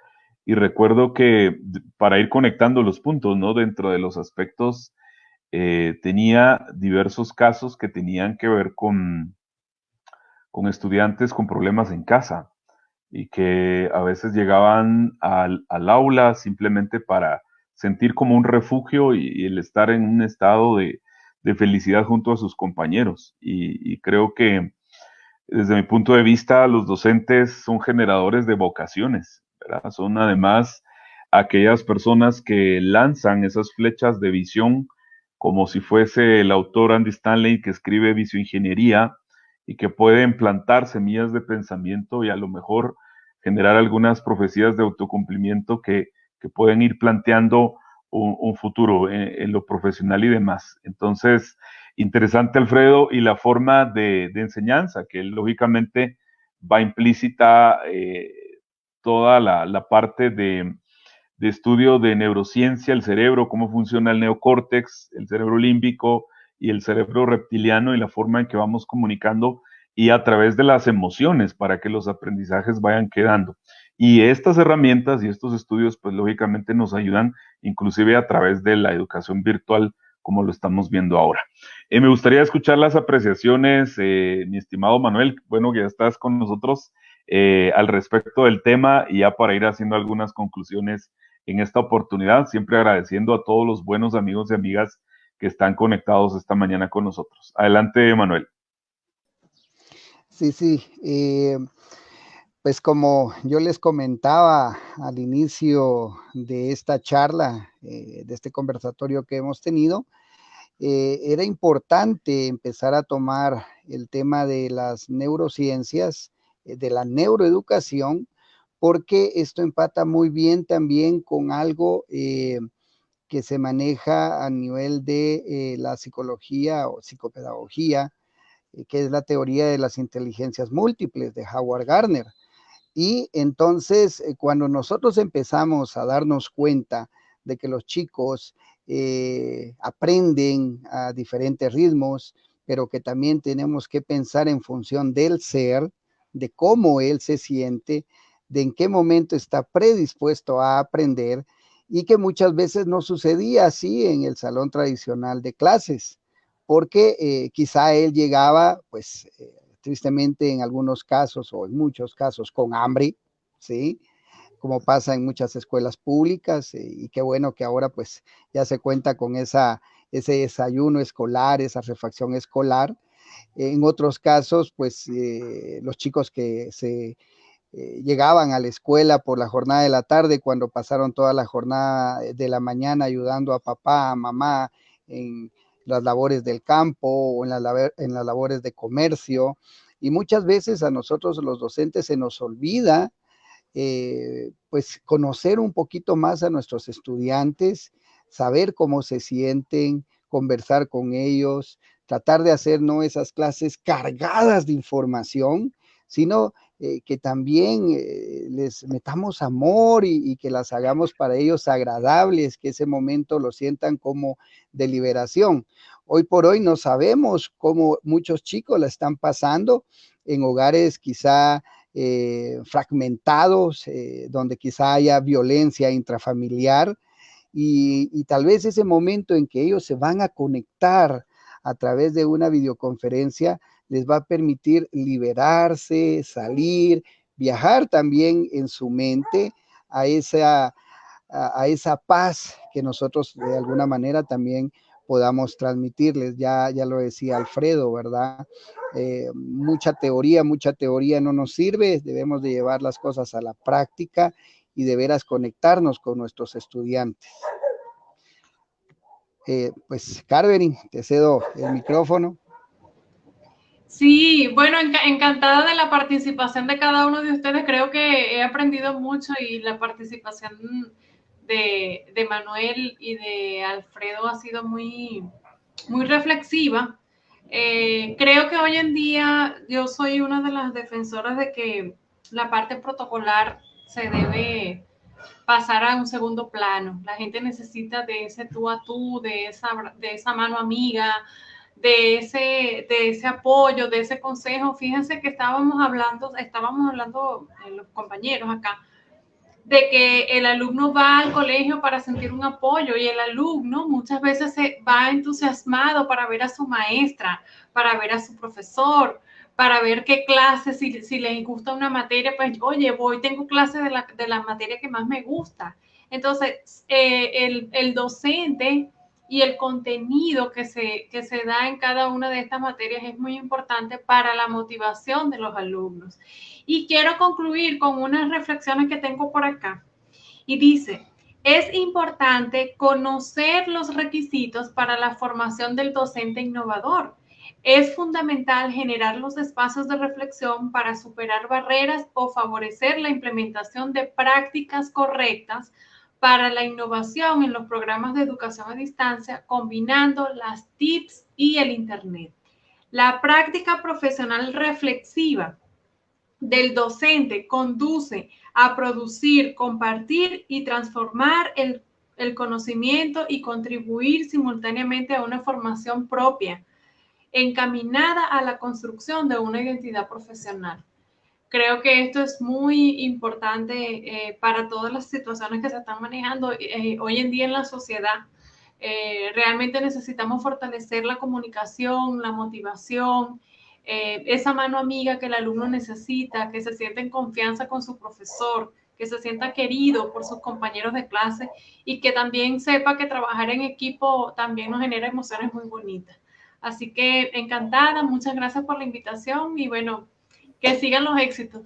y recuerdo que para ir conectando los puntos, ¿no? Dentro de los aspectos, tenía diversos casos que tenían que ver con estudiantes con problemas en casa y que a veces llegaban al aula simplemente para sentir como un refugio y el estar en un estado de felicidad junto a sus compañeros. Y creo que desde mi punto de vista los docentes son generadores de vocaciones, ¿verdad? Son además aquellas personas que lanzan esas flechas de visión como si fuese el autor Andy Stanley que escribe Visioingeniería y que pueden plantar semillas de pensamiento y a lo mejor generar algunas profecías de autocumplimiento que pueden ir planteando un futuro en lo profesional y demás. Entonces, interesante, Alfredo, y la forma de enseñanza, que lógicamente va implícita toda la parte de estudio de neurociencia, el cerebro, cómo funciona el neocórtex, el cerebro límbico y el cerebro reptiliano y la forma en que vamos comunicando y a través de las emociones para que los aprendizajes vayan quedando. Y estas herramientas y estos estudios, pues lógicamente nos ayudan inclusive a través de la educación virtual, como lo estamos viendo ahora. Me gustaría escuchar las apreciaciones, mi estimado Manuel, bueno, que ya estás con nosotros al respecto del tema y ya para ir haciendo algunas conclusiones en esta oportunidad, siempre agradeciendo a todos los buenos amigos y amigas que están conectados esta mañana con nosotros. Adelante, Manuel. Sí, pues como yo les comentaba al inicio de esta charla, de este conversatorio que hemos tenido, era importante empezar a tomar el tema de las neurociencias, de la neuroeducación, porque esto empata muy bien también con algo que se maneja a nivel de la psicología o psicopedagogía, que es la teoría de las inteligencias múltiples de Howard Gardner. Y entonces, cuando nosotros empezamos a darnos cuenta de que los chicos aprenden a diferentes ritmos, pero que también tenemos que pensar en función del ser, de cómo él se siente, de en qué momento está predispuesto a aprender, y que muchas veces no sucedía así en el salón tradicional de clases, porque quizá él llegaba, pues, tristemente en algunos casos o en muchos casos con hambre, ¿sí? Como pasa en muchas escuelas públicas, y qué bueno que ahora pues ya se cuenta con ese desayuno escolar, esa refacción escolar. En otros casos, pues los chicos que se llegaban a la escuela por la jornada de la tarde, cuando pasaron toda la jornada de la mañana ayudando a papá, a mamá en las labores del campo o en las labores de comercio. Y muchas veces a nosotros los docentes se nos olvida pues conocer un poquito más a nuestros estudiantes, saber cómo se sienten, conversar con ellos, tratar de hacer no esas clases cargadas de información, sino que también les metamos amor y que las hagamos para ellos agradables, que ese momento lo sientan como de liberación. Hoy por hoy no sabemos cómo muchos chicos la están pasando en hogares quizá fragmentados, donde quizá haya violencia intrafamiliar, y tal vez ese momento en que ellos se van a conectar a través de una videoconferencia les va a permitir liberarse, salir, viajar también en su mente a esa paz que nosotros de alguna manera también podamos transmitirles. Ya lo decía Alfredo, ¿verdad? Mucha teoría no nos sirve, debemos de llevar las cosas a la práctica y de veras conectarnos con nuestros estudiantes. Pues Carvery, te cedo el micrófono. Sí, bueno, encantada de la participación de cada uno de ustedes. Creo que he aprendido mucho y la participación de Manuel y de Alfredo ha sido muy, muy reflexiva. Creo que hoy en día yo soy una de las defensoras de que la parte protocolar se debe pasar a un segundo plano. La gente necesita de ese tú a tú, de esa mano amiga, de ese apoyo, de ese consejo. Fíjense que estábamos hablando los compañeros acá, de que el alumno va al colegio para sentir un apoyo y el alumno muchas veces se va entusiasmado para ver a su maestra, para ver a su profesor, para ver qué clase, si les gusta una materia, pues oye, tengo clase de la materia que más me gusta. Entonces, el docente y el contenido que se da en cada una de estas materias es muy importante para la motivación de los alumnos. Y quiero concluir con unas reflexiones que tengo por acá. Y dice, es importante conocer los requisitos para la formación del docente innovador. Es fundamental generar los espacios de reflexión para superar barreras o favorecer la implementación de prácticas correctas para la innovación en los programas de educación a distancia, combinando las TICs y el Internet. La práctica profesional reflexiva del docente conduce a producir, compartir y transformar el conocimiento y contribuir simultáneamente a una formación propia, encaminada a la construcción de una identidad profesional. Creo que esto es muy importante para todas las situaciones que se están manejando hoy en día en la sociedad. Realmente necesitamos fortalecer la comunicación, la motivación, esa mano amiga que el alumno necesita, que se sienta en confianza con su profesor, que se sienta querido por sus compañeros de clase y que también sepa que trabajar en equipo también nos genera emociones muy bonitas. Así que encantada, muchas gracias por la invitación y bueno, que sigan los éxitos.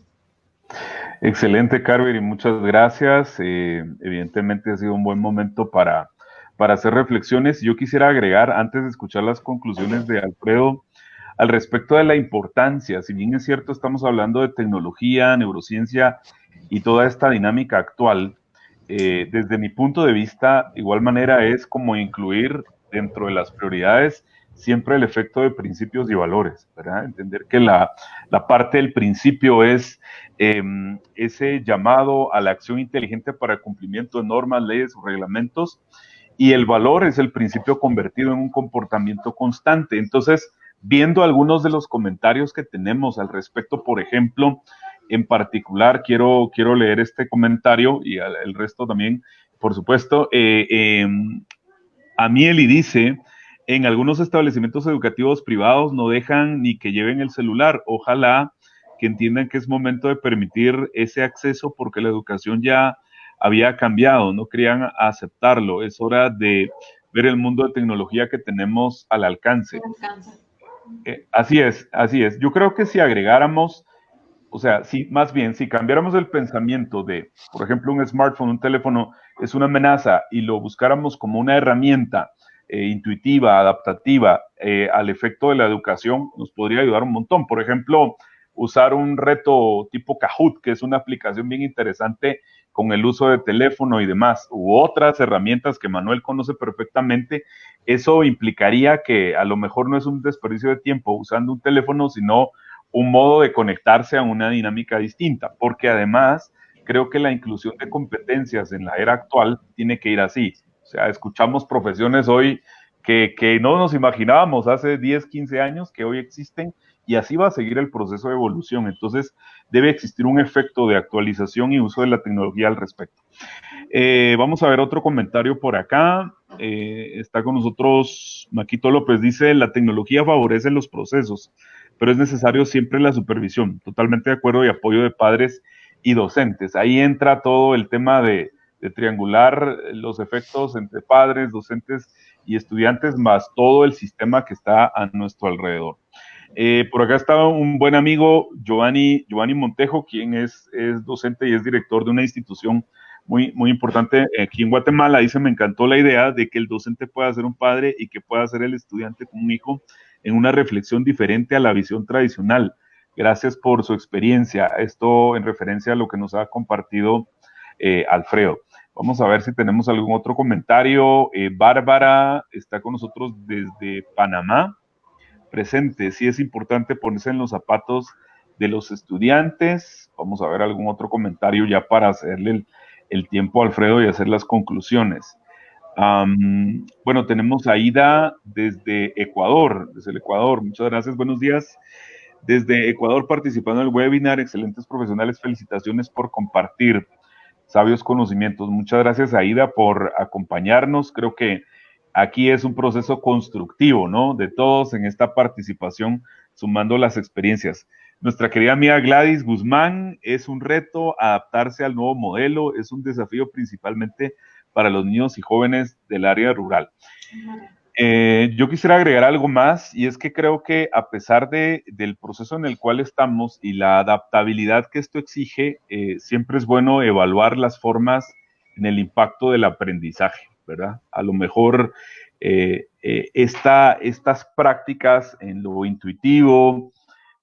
Excelente, Carver, y muchas gracias. Evidentemente ha sido un buen momento para hacer reflexiones. Yo quisiera agregar, antes de escuchar las conclusiones de Alfredo, al respecto de la importancia. Si bien es cierto, estamos hablando de tecnología, neurociencia y toda esta dinámica actual, desde mi punto de vista, igual manera es como incluir dentro de las prioridades siempre el efecto de principios y valores, ¿verdad? Entender que la parte del principio es ese llamado a la acción inteligente para el cumplimiento de normas, leyes o reglamentos, y el valor es el principio convertido en un comportamiento constante. Entonces, viendo algunos de los comentarios que tenemos al respecto, por ejemplo, en particular quiero leer este comentario y el resto también, por supuesto. Amieli dice, en algunos establecimientos educativos privados no dejan ni que lleven el celular. Ojalá que entiendan que es momento de permitir ese acceso porque la educación ya había cambiado, no querían aceptarlo. Es hora de ver el mundo de tecnología que tenemos al alcance. Así es, así es. Yo creo que si agregáramos, o sea, si cambiáramos el pensamiento de, por ejemplo, un smartphone, un teléfono es una amenaza y lo buscáramos como una herramienta intuitiva, adaptativa al efecto de la educación, nos podría ayudar un montón. Por ejemplo, usar un reto tipo Kahoot, que es una aplicación bien interesante con el uso de teléfono y demás, u otras herramientas que Manuel conoce perfectamente. Eso implicaría que a lo mejor no es un desperdicio de tiempo usando un teléfono, sino un modo de conectarse a una dinámica distinta, porque además creo que la inclusión de competencias en la era actual tiene que ir así. O sea, escuchamos profesiones hoy que no nos imaginábamos hace 10, 15 años que hoy existen y así va a seguir el proceso de evolución. Entonces, debe existir un efecto de actualización y uso de la tecnología al respecto. Vamos a ver otro comentario por acá. Está con nosotros Maquito López, dice, la tecnología favorece los procesos, pero es necesario siempre la supervisión. Totalmente de acuerdo y apoyo de padres y docentes. Ahí entra todo el tema de triangular los efectos entre padres, docentes y estudiantes, más todo el sistema que está a nuestro alrededor. Por acá está un buen amigo, Giovanni Montejo, quien es docente y es director de una institución muy importante aquí en Guatemala. Dice, me encantó la idea de que el docente pueda ser un padre y que pueda ser el estudiante como un hijo en una reflexión diferente a la visión tradicional. Gracias por su experiencia. Esto en referencia a lo que nos ha compartido Alfredo. Vamos a ver si tenemos algún otro comentario. Bárbara está con nosotros desde Panamá. Presente, sí es importante ponerse en los zapatos de los estudiantes. Vamos a ver algún otro comentario ya para hacerle el tiempo a Alfredo y hacer las conclusiones. Bueno, tenemos a Ida desde Ecuador, desde el Ecuador. Muchas gracias, buenos días. Desde Ecuador participando en el webinar, excelentes profesionales, felicitaciones por compartir sabios conocimientos. Muchas gracias, Aida, por acompañarnos. Creo que aquí es un proceso constructivo, ¿no? De todos en esta participación, sumando las experiencias. Nuestra querida amiga Gladys Guzmán, es un reto adaptarse al nuevo modelo, es un desafío principalmente para los niños y jóvenes del área rural. Yo quisiera agregar algo más, y es que creo que a pesar del proceso en el cual estamos y la adaptabilidad que esto exige, siempre es bueno evaluar las formas en el impacto del aprendizaje, ¿verdad? A lo mejor estas prácticas en lo intuitivo,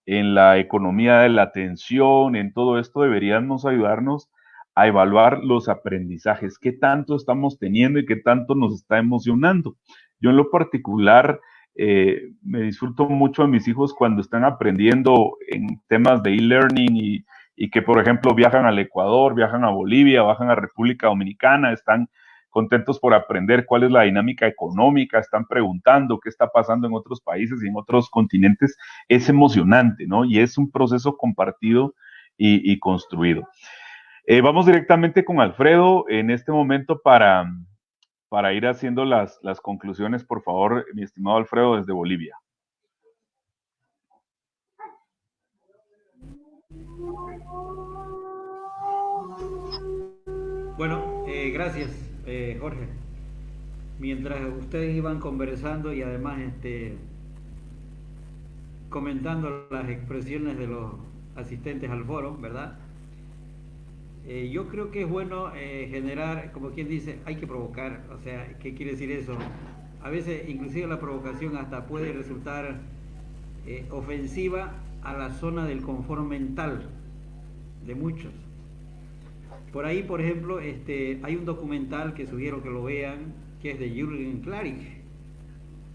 en la economía de la atención, en todo esto deberíamos ayudarnos a evaluar los aprendizajes, qué tanto estamos teniendo y qué tanto nos está emocionando. Yo en lo particular me disfruto mucho a mis hijos cuando están aprendiendo en temas de e-learning y que, por ejemplo, viajan al Ecuador, viajan a Bolivia, viajan a República Dominicana, están contentos por aprender cuál es la dinámica económica, están preguntando qué está pasando en otros países y en otros continentes. Es emocionante, ¿no? Y es un proceso compartido y construido. Vamos directamente con Alfredo en este momento para ir haciendo las conclusiones, por favor, mi estimado Alfredo, desde Bolivia. Bueno, gracias, Jorge. Mientras ustedes iban conversando y además comentando las expresiones de los asistentes al foro, ¿verdad? Yo creo que es bueno generar, como quien dice, hay que provocar. O sea, ¿qué quiere decir eso? A veces inclusive la provocación hasta puede resultar ofensiva a la zona del confort mental de muchos. Por ahí, por ejemplo, hay un documental que sugiero que lo vean, que es de Jürgen Klarik.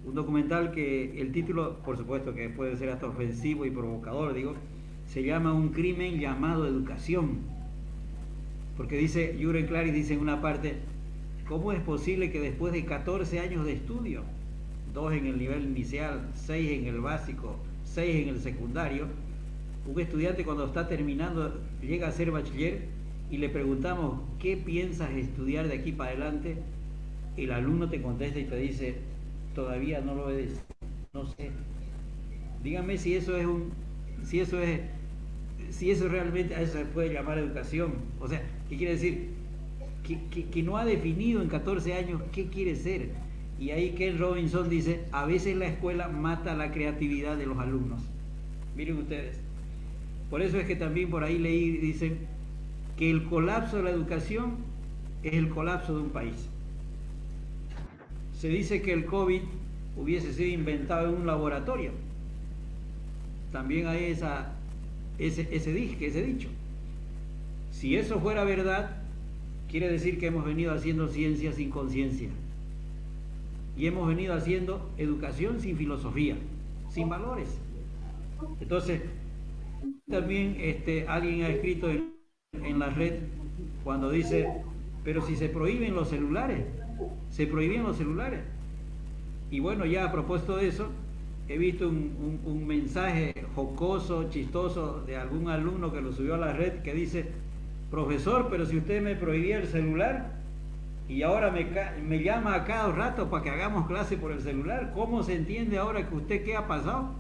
Un documental que el título, por supuesto que puede ser hasta ofensivo y provocador, digo, se llama Un crimen llamado educación. Porque dice, Jürgen Klarik dice en una parte, ¿cómo es posible que después de 14 años de estudio, 2 en el nivel inicial, 6 en el básico, 6 en el secundario, un estudiante cuando está terminando llega a ser bachiller y le preguntamos, ¿qué piensas estudiar de aquí para adelante? El alumno te contesta y te dice, todavía no lo he, no sé. Dígame si eso realmente a eso se puede llamar educación. O sea, ¿qué quiere decir? Que no ha definido en 14 años qué quiere ser. Y ahí Ken Robinson dice, a veces la escuela mata la creatividad de los alumnos. Miren ustedes. Por eso es que también por ahí leí, dicen que el colapso de la educación es el colapso de un país. Se dice que el COVID hubiese sido inventado en un laboratorio. También hay ese dicho. Si eso fuera verdad, quiere decir que hemos venido haciendo ciencia sin conciencia. Y hemos venido haciendo educación sin filosofía, sin valores. Entonces, también alguien ha escrito en la red cuando dice, pero si se prohíben los celulares, se prohíben los celulares. Y bueno, ya a propósito de eso, he visto un mensaje jocoso, chistoso de algún alumno que lo subió a la red que dice: profesor, pero si usted me prohibía el celular y ahora me llama a cada rato para que hagamos clase por el celular, ¿cómo se entiende ahora que usted qué ha pasado?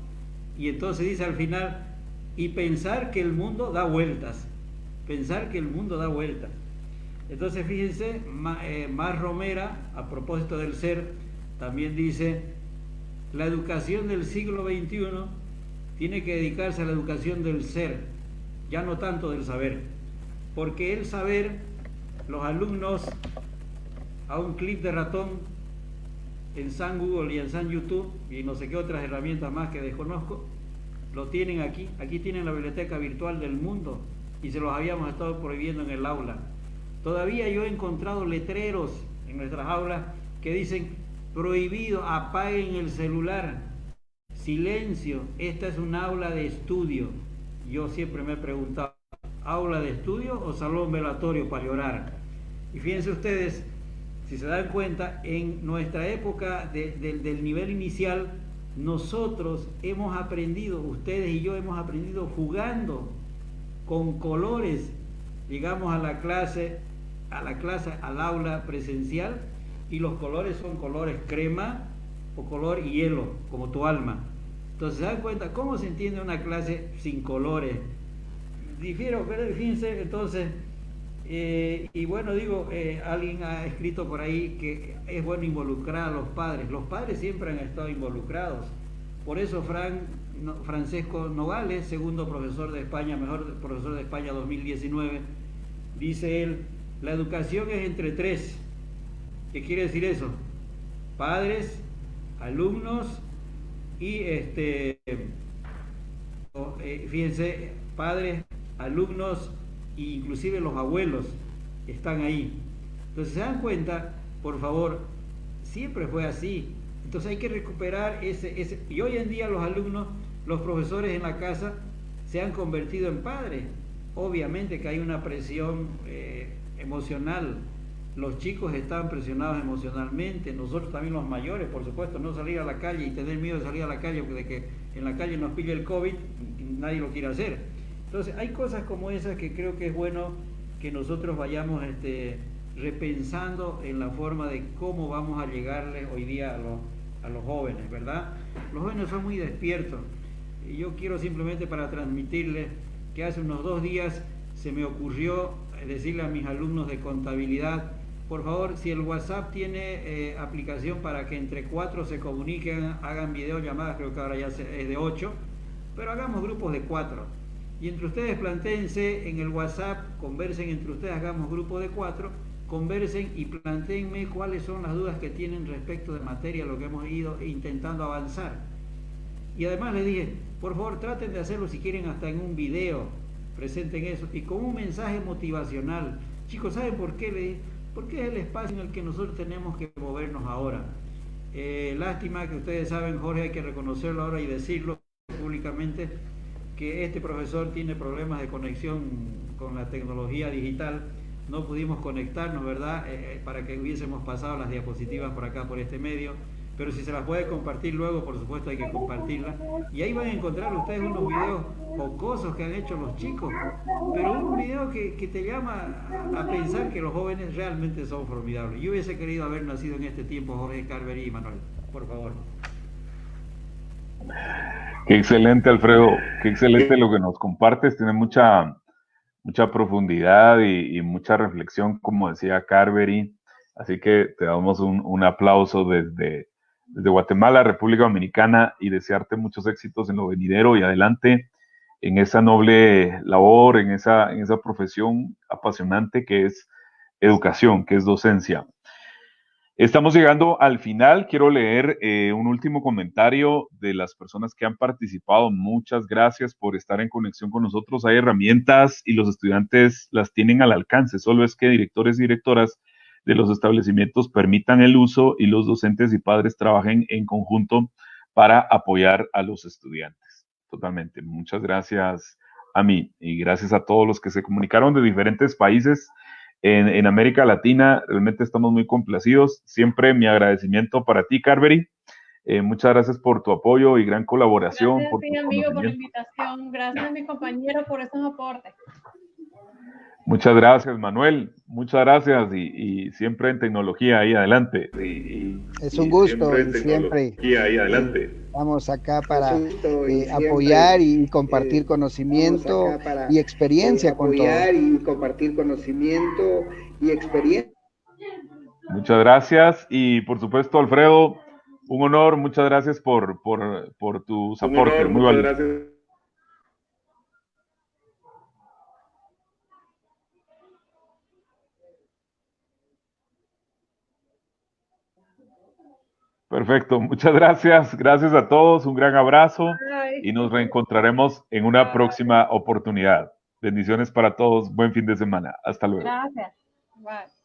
Y entonces dice al final: y pensar que el mundo da vueltas, pensar que el mundo da vueltas. Entonces fíjense, Mar Romera, a propósito del ser, también dice: la educación del siglo XXI tiene que dedicarse a la educación del ser, ya no tanto del saber, porque el saber, los alumnos a un clic de ratón en San Google y en San YouTube y no sé qué otras herramientas más que desconozco, lo tienen aquí. Aquí tienen la biblioteca virtual del mundo y se los habíamos estado prohibiendo en el aula. Todavía yo he encontrado letreros en nuestras aulas que dicen: prohibido, apaguen el celular, silencio, esta es un aula de estudio. Yo siempre me he preguntado: ¿aula de estudio o salón velatorio para llorar? Y fíjense ustedes, si se dan cuenta, en nuestra época del nivel inicial, nosotros hemos aprendido, ustedes y yo hemos aprendido jugando con colores. Llegamos a la clase, al aula presencial, y los colores son colores crema o color hielo, como tu alma. Entonces, ¿se dan cuenta cómo se entiende una clase sin colores? Difiero, pero fíjense, entonces, y bueno, digo, alguien ha escrito por ahí que es bueno involucrar a los padres. Los padres siempre han estado involucrados. Por eso Francesco Nogales, segundo profesor de España, mejor profesor de España 2019, dice él: la educación es entre tres. ¿Qué quiere decir eso? Padres, alumnos y fíjense, padres, alumnos e inclusive los abuelos están ahí. Entonces, se dan cuenta, por favor, siempre fue así. Entonces hay que recuperar ese. Y hoy en día los alumnos, los profesores en la casa se han convertido en padres. Obviamente que hay una presión emocional. Los chicos están presionados emocionalmente, nosotros también los mayores, por supuesto, no salir a la calle y tener miedo de salir a la calle, de que en la calle nos pille el COVID, nadie lo quiere hacer. Entonces hay cosas como esas que creo que es bueno que nosotros vayamos repensando en la forma de cómo vamos a llegarle hoy día a los jóvenes, ¿verdad? Los jóvenes son muy despiertos, y yo quiero simplemente para transmitirles que hace unos 2 días se me ocurrió decirle a mis alumnos de contabilidad: por favor, si el WhatsApp tiene aplicación para que entre 4 se comuniquen, hagan videollamadas, creo que ahora ya es de 8, pero hagamos grupos de 4. Y entre ustedes plantéense en el WhatsApp, conversen entre ustedes, hagamos grupos de 4, conversen y plantéenme cuáles son las dudas que tienen respecto de materia, lo que hemos ido intentando avanzar. Y además les dije: por favor, traten de hacerlo si quieren hasta en un video, presenten eso, y con un mensaje motivacional. Chicos, ¿saben por qué? Le dije: porque es el espacio en el que nosotros tenemos que movernos ahora. Lástima que ustedes saben, Jorge, hay que reconocerlo ahora y decirlo públicamente, que este profesor tiene problemas de conexión con la tecnología digital. No pudimos conectarnos, ¿verdad? Para que hubiésemos pasado las diapositivas por acá, por este medio. Pero si se las puede compartir luego, por supuesto hay que compartirlas. Y ahí van a encontrar ustedes unos videos jocosos que han hecho los chicos. Pero un video que te llama a pensar que los jóvenes realmente son formidables. Yo hubiese querido haber nacido en este tiempo, Jorge, Carver y Manuel. Por favor. Qué excelente, Alfredo. Qué excelente lo que nos compartes. Tiene mucha profundidad y mucha reflexión, como decía Carvery. Así que te damos un aplauso desde Guatemala, República Dominicana, y desearte muchos éxitos en lo venidero y adelante en esa noble labor, en esa profesión apasionante que es educación, que es docencia. Estamos llegando al final. Quiero leer un último comentario de las personas que han participado. Muchas gracias por estar en conexión con nosotros. Hay herramientas y los estudiantes las tienen al alcance. Solo es que directores y directoras de los establecimientos permitan el uso y los docentes y padres trabajen en conjunto para apoyar a los estudiantes. Totalmente. Muchas gracias a mí y gracias a todos los que se comunicaron de diferentes países en América Latina. Realmente estamos muy complacidos. Siempre mi agradecimiento para ti, Carvery, Muchas gracias por tu apoyo y gran colaboración. Gracias por a ti, amigo, por la invitación. Gracias a mis compañeros por esos aportes. Muchas gracias, Manuel. Muchas gracias y siempre en tecnología ahí adelante. Es un gusto y siempre ahí adelante. Estamos acá para apoyar y compartir conocimiento y experiencia con todos. Muchas gracias y por supuesto, Alfredo, un honor. Muchas gracias por tus aportes. Muy valiosos. Perfecto, muchas gracias. Gracias a todos, un gran abrazo. Bye. Y nos reencontraremos en una próxima oportunidad. Bendiciones para todos, buen fin de semana. Hasta luego. Gracias. Bye.